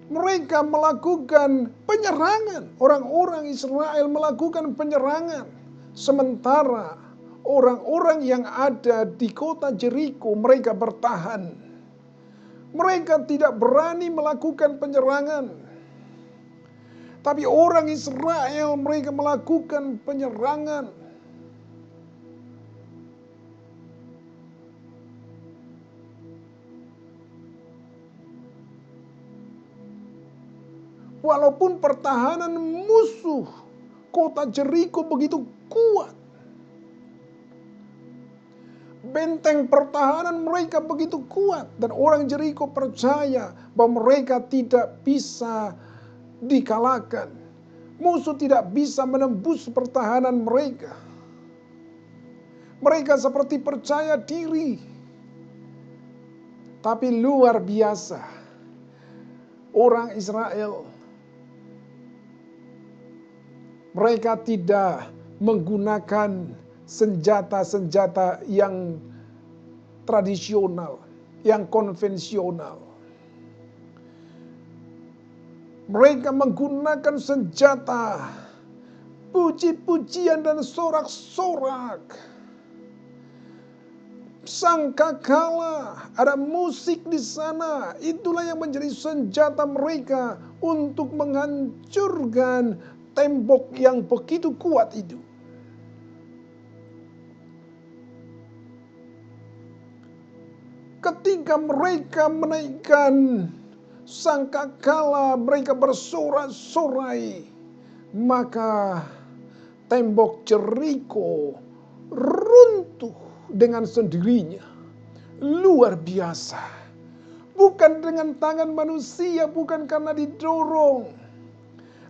Mereka melakukan penyerangan. Orang-orang Israel melakukan penyerangan. Sementara orang-orang yang ada di kota Jericho, mereka bertahan. Mereka tidak berani melakukan penyerangan. Tapi orang Israel, mereka melakukan penyerangan. Walaupun pertahanan musuh kota Jericho begitu kuat, benteng pertahanan mereka begitu kuat, dan orang Jericho percaya bahwa mereka tidak bisa dikalahkan. Musuh tidak bisa menembus pertahanan mereka. Mereka seperti percaya diri. Tapi luar biasa, orang Israel Mereka tidak menggunakan senjata-senjata yang tradisional, yang konvensional. Mereka menggunakan senjata puji-pujian dan sorak-sorak. Sangkakala, ada musik di sana. Itulah yang menjadi senjata mereka untuk menghancurkan tembok yang begitu kuat itu. Ketika mereka menaikkan sangkakala, mereka bersorak-sorai, maka tembok Jeriko runtuh dengan sendirinya. Luar biasa. Bukan dengan tangan manusia, bukan karena didorong,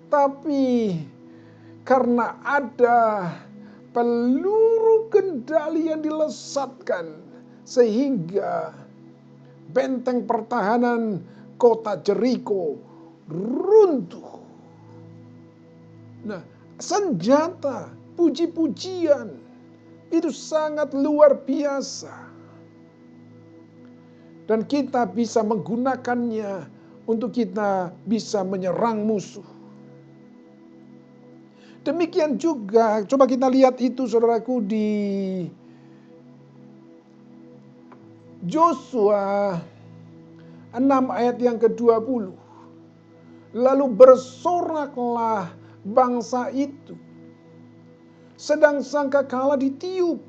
tapi karena ada peluru kendali yang dilesatkan, sehingga benteng pertahanan kota Jeriko runtuh. Nah, senjata, puji-pujian itu sangat luar biasa. Dan kita bisa menggunakannya untuk kita bisa menyerang musuh. Demikian juga, coba kita lihat itu saudaraku di Yosua 6 ayat yang ke-20. Lalu bersoraklah bangsa itu, sedang sangkakala ditiup.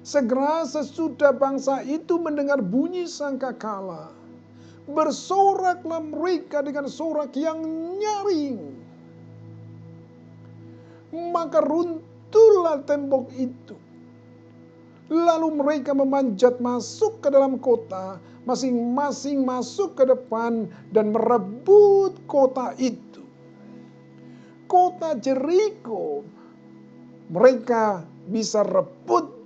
Segera sesudah bangsa itu mendengar bunyi sangkakala, bersoraklah mereka dengan sorak yang nyaring. Maka runtuhlah tembok itu. Lalu mereka memanjat masuk ke dalam kota, masing-masing masuk ke depan dan merebut kota itu. Kota Jeriko mereka bisa rebut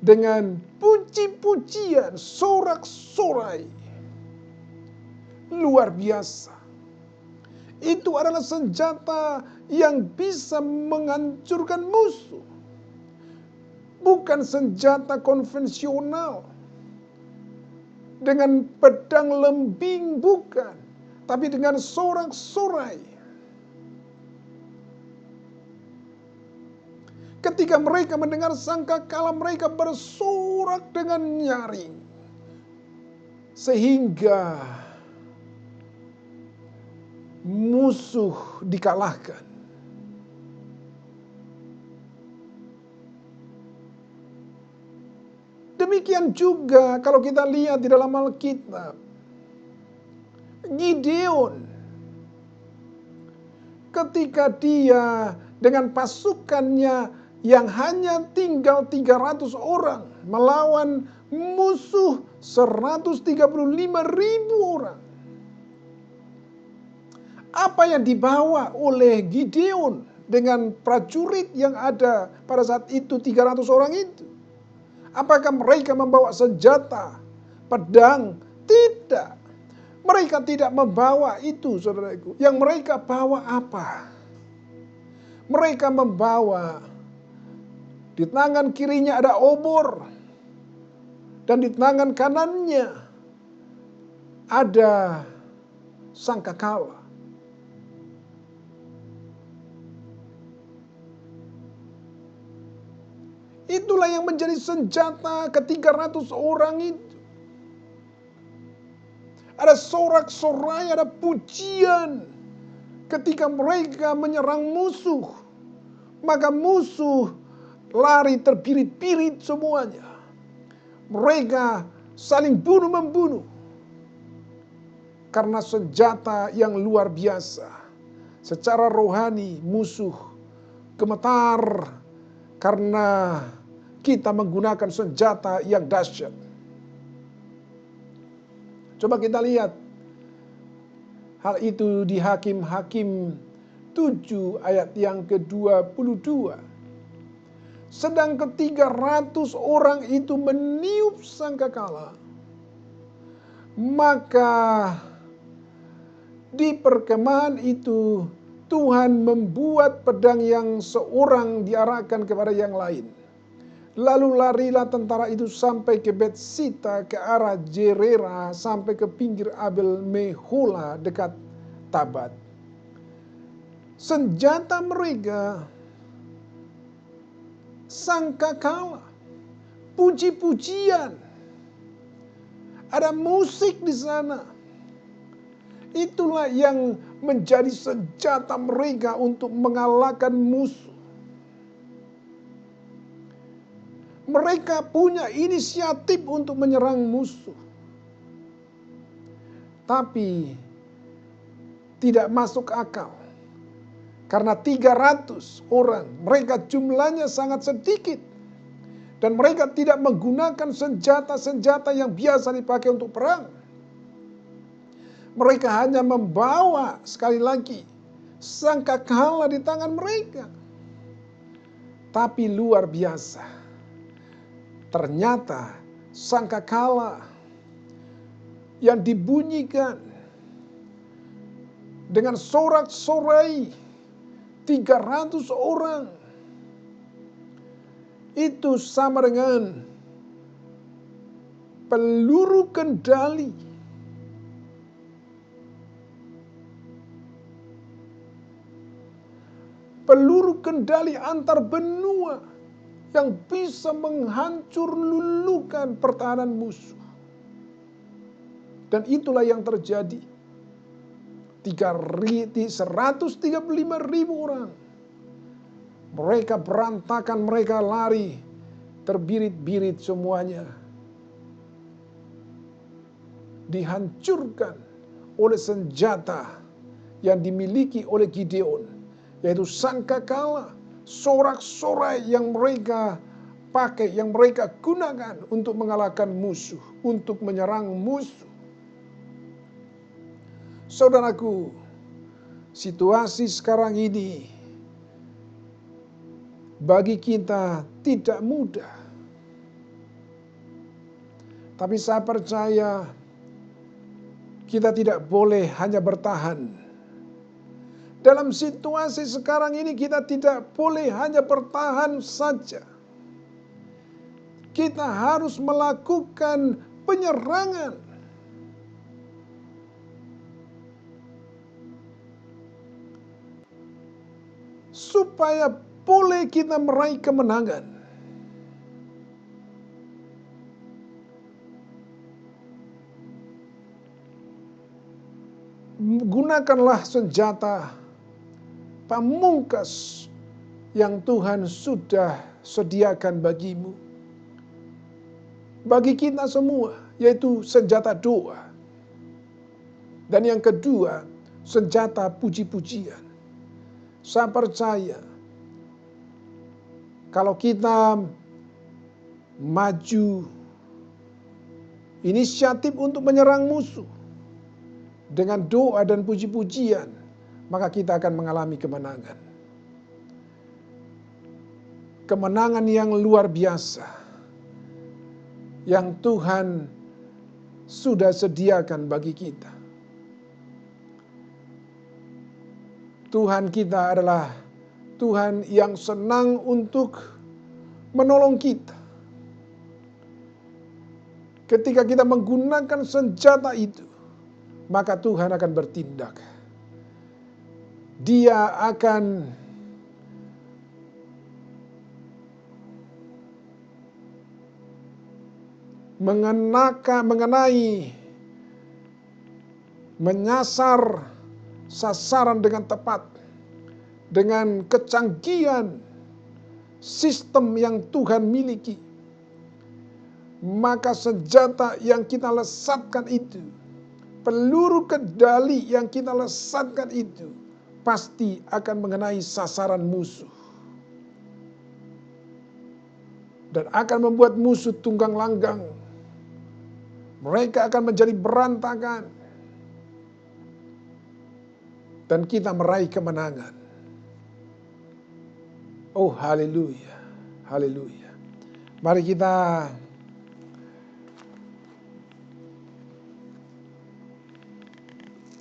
dengan puji-pujian, sorak-sorai. Luar biasa. Itu adalah senjata yang bisa menghancurkan musuh. Bukan senjata konvensional dengan pedang lembing, bukan, tapi dengan sorak-sorai. Ketika mereka mendengar sangkakala, mereka bersorak dengan nyaring, sehingga musuh dikalahkan. Demikian juga kalau kita lihat di dalam Alkitab, Gideon, ketika dia dengan pasukannya yang hanya tinggal 300 orang melawan musuh 135.000 orang. Apa yang dibawa oleh Gideon dengan prajurit yang ada pada saat itu 300 orang itu? Apakah mereka membawa senjata, pedang? Tidak. Mereka tidak membawa itu, saudaraku. Yang mereka bawa apa? Mereka membawa, di tangan kirinya ada obor, dan di tangan kanannya ada sangkakala. Itulah yang menjadi senjata ke-300 orang itu. Ada sorak-sorai, ada pujian. Ketika mereka menyerang musuh, maka musuh lari terpirit-pirit semuanya. Mereka saling bunuh-membunuh karena senjata yang luar biasa. Secara rohani musuh gemetar karena kita menggunakan senjata yang dahsyat. Coba kita lihat hal itu di Hakim-Hakim 7 ayat yang ke-22. Sedang ke-300 orang itu meniup sangkakala, maka Di perkemahan itu Tuhan membuat pedang yang seorang diarahkan kepada yang lain. Lalu larilah tentara itu sampai ke Betsita, ke arah Jerera, sampai ke pinggir Abel Mehola dekat Tabat. Senjata mereka sangkakala, puji-pujian, ada musik di sana. Itulah yang menjadi senjata mereka untuk mengalahkan musuh. Mereka punya inisiatif untuk menyerang musuh. Tapi tidak masuk akal. Karena 300 orang, mereka jumlahnya sangat sedikit. Dan mereka tidak menggunakan senjata-senjata yang biasa dipakai untuk perang. Mereka hanya membawa, sekali lagi, sangkakala di tangan mereka. Tapi luar biasa. Ternyata sangkakala yang dibunyikan dengan sorak-sorai 300 orang itu sama dengan peluru kendali antar benua yang bisa menghancur lulukan pertahanan musuh. Dan itulah yang terjadi. 135.000 orang. Mereka berantakan, mereka lari, terbirit-birit semuanya. Dihancurkan oleh senjata yang dimiliki oleh Gideon, yaitu sangkakala, sorak-sorai yang mereka pakai, yang mereka gunakan untuk mengalahkan musuh, untuk menyerang musuh. Saudaraku, situasi sekarang ini bagi kita tidak mudah. Tapi saya percaya kita tidak boleh hanya bertahan. Dalam situasi sekarang ini kita tidak boleh hanya bertahan saja. Kita harus melakukan penyerangan. Supaya boleh kita meraih kemenangan. Gunakanlah senjata pamungkas yang Tuhan sudah sediakan bagimu. Bagi kita semua, yaitu senjata doa. Dan yang kedua, senjata puji-pujian. Saya percaya kalau kita maju inisiatif untuk menyerang musuh dengan doa dan puji-pujian, maka kita akan mengalami kemenangan. Kemenangan yang luar biasa yang Tuhan sudah sediakan bagi kita. Tuhan kita adalah Tuhan yang senang untuk menolong kita. Ketika kita menggunakan senjata itu, maka Tuhan akan bertindak. Dia akan menyasar sasaran dengan tepat, dengan kecanggihan sistem yang Tuhan miliki. Maka senjata yang kita lesatkan itu, peluru kendali yang kita lesatkan itu, pasti akan mengenai sasaran musuh. Dan akan membuat musuh tunggang langgang. Mereka akan menjadi berantakan. Dan kita meraih kemenangan. Oh, haleluya, haleluya. Mari kita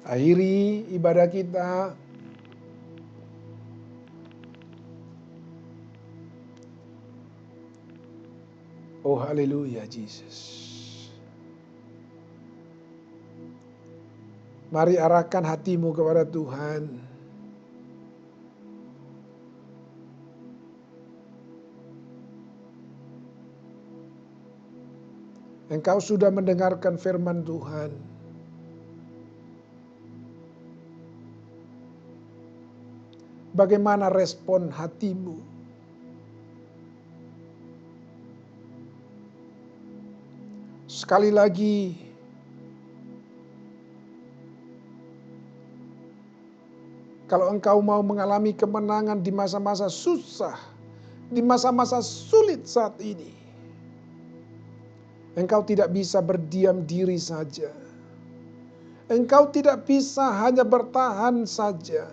Akhiri ibadah kita. Oh haleluya Jesus. Mari arahkan hatimu kepada Tuhan. Engkau sudah mendengarkan firman Tuhan. Bagaimana respon hatimu? Sekali lagi, kalau engkau mau mengalami kemenangan di masa-masa susah, di masa-masa sulit saat ini, engkau tidak bisa berdiam diri saja. Engkau tidak bisa hanya bertahan saja.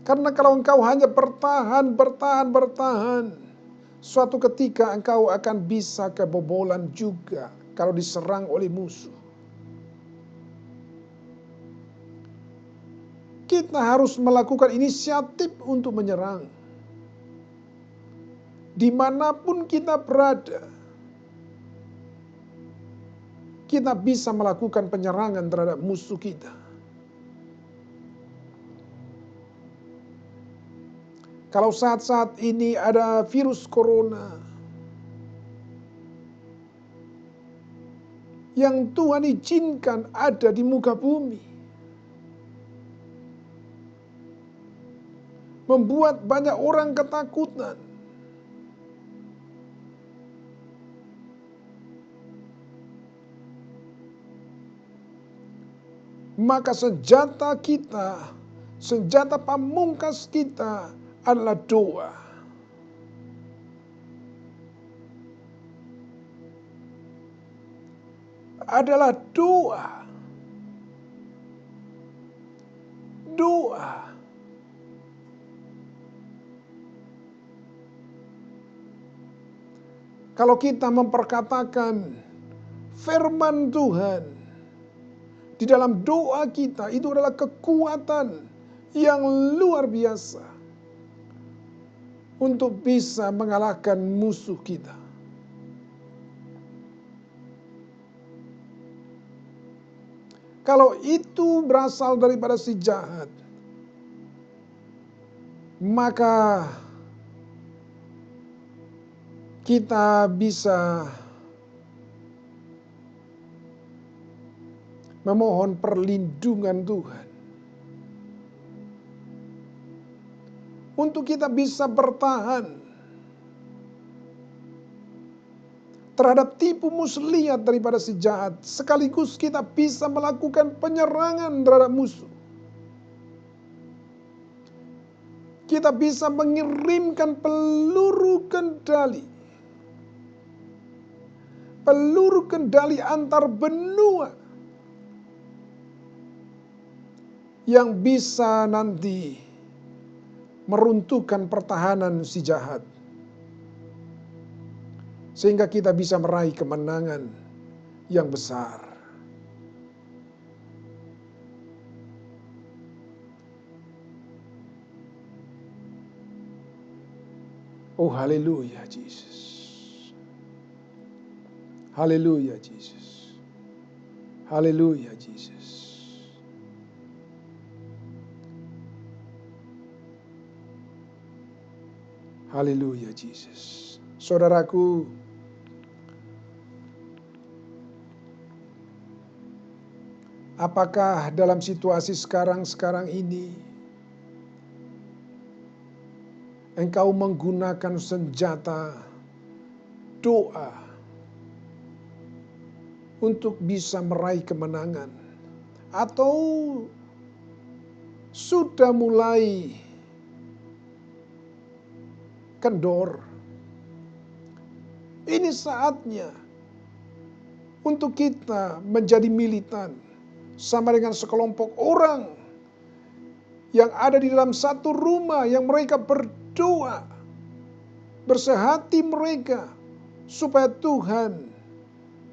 Karena kalau engkau hanya bertahan, suatu ketika engkau akan bisa kebobolan juga kalau diserang oleh musuh. Kita harus melakukan inisiatif untuk menyerang. Dimanapun kita berada, kita bisa melakukan penyerangan terhadap musuh kita. Kalau saat-saat ini ada virus corona yang Tuhan izinkan ada di muka bumi, membuat banyak orang ketakutan. Maka senjata kita, senjata pamungkas kita adalah doa. Adalah doa. Doa. Kalau kita memperkatakan firman Tuhan di dalam doa kita, itu adalah kekuatan yang luar biasa untuk bisa mengalahkan musuh kita. Kalau itu berasal daripada si jahat, maka kita bisa memohon perlindungan Tuhan. Untuk kita bisa bertahan terhadap tipu muslihat daripada si jahat. Sekaligus kita bisa melakukan penyerangan terhadap musuh. Kita bisa mengirimkan peluru kendali. Peluru kendali antar benua. Yang bisa nanti meruntuhkan pertahanan si jahat. Sehingga kita bisa meraih kemenangan yang besar. Oh haleluya Jesus. Haleluya Jesus. Haleluya Jesus. Haleluya Jesus. Saudaraku, apakah dalam situasi sekarang ini engkau menggunakan senjata doa untuk bisa meraih kemenangan? Atau sudah mulai kendor? Ini saatnya untuk kita menjadi militan sama dengan sekelompok orang yang ada di dalam satu rumah yang mereka berdoa bersehati mereka supaya Tuhan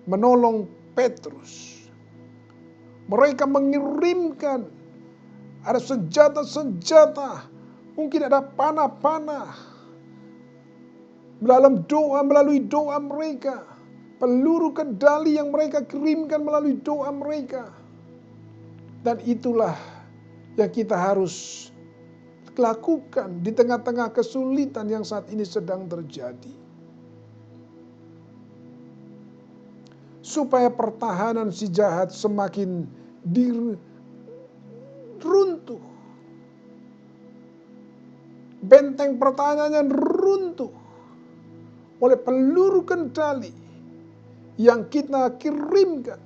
menolong Petrus. Mereka mengirimkan ada senjata-senjata, mungkin ada panah-panah melalui doa mereka. Peluru kendali yang mereka kirimkan melalui doa mereka. Dan itulah yang kita harus lakukan di tengah-tengah kesulitan yang saat ini sedang terjadi. Supaya pertahanan si jahat semakin runtuh. Benteng pertahanannya runtuh oleh peluru kendali yang kita kirimkan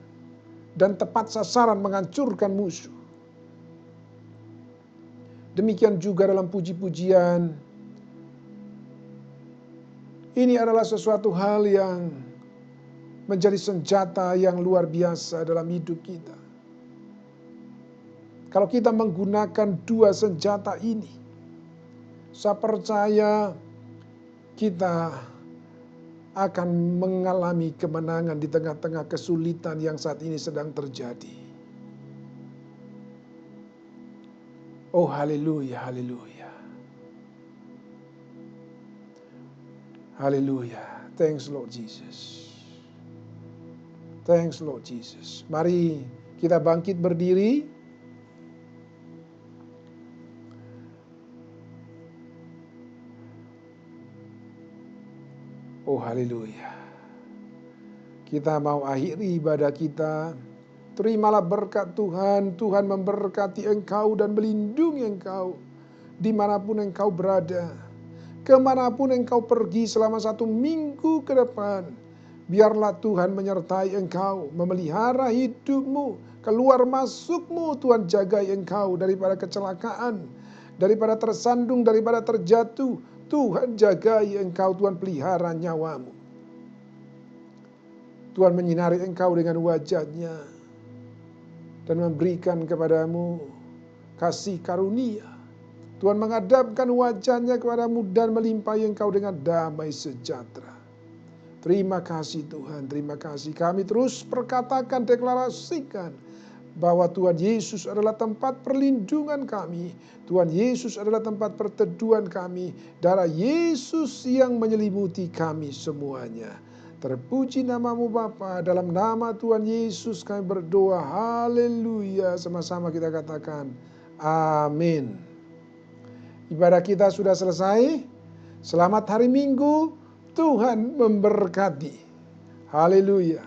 dan tepat sasaran menghancurkan musuh. Demikian juga dalam puji-pujian. Ini adalah sesuatu hal yang menjadi senjata yang luar biasa dalam hidup kita. Kalau kita menggunakan dua senjata ini, saya percaya kita akan mengalami kemenangan di tengah-tengah kesulitan yang saat ini sedang terjadi. Oh haleluya, haleluya. Haleluya. Thanks Lord Jesus. Thanks Lord Jesus. Mari kita bangkit berdiri. Oh haleluya. Kita mau akhiri ibadah kita. Terimalah berkat Tuhan. Tuhan memberkati engkau dan melindungi engkau dimanapun engkau berada. Kemanapun engkau pergi selama 1 minggu ke depan. Biarlah Tuhan menyertai engkau, memelihara hidupmu, keluar masukmu. Tuhan jagai engkau daripada kecelakaan, daripada tersandung, daripada terjatuh. Tuhan jagai engkau, Tuhan pelihara nyawamu. Tuhan menyinari engkau dengan wajah-Nya dan memberikan kepadamu kasih karunia. Tuhan menghadapkan wajah-Nya kepadamu dan melimpahi engkau dengan damai sejahtera. Terima kasih Tuhan, terima kasih. Kami terus perkatakan, deklarasikan bahwa Tuhan Yesus adalah tempat perlindungan kami. Tuhan Yesus adalah tempat perteduhan kami. Darah Yesus yang menyelimuti kami semuanya. Terpuji namamu Bapa, dalam nama Tuhan Yesus kami berdoa. Haleluya. Sama-sama kita katakan amin. Ibadah kita sudah selesai. Selamat hari Minggu. Tuhan memberkati. Haleluya.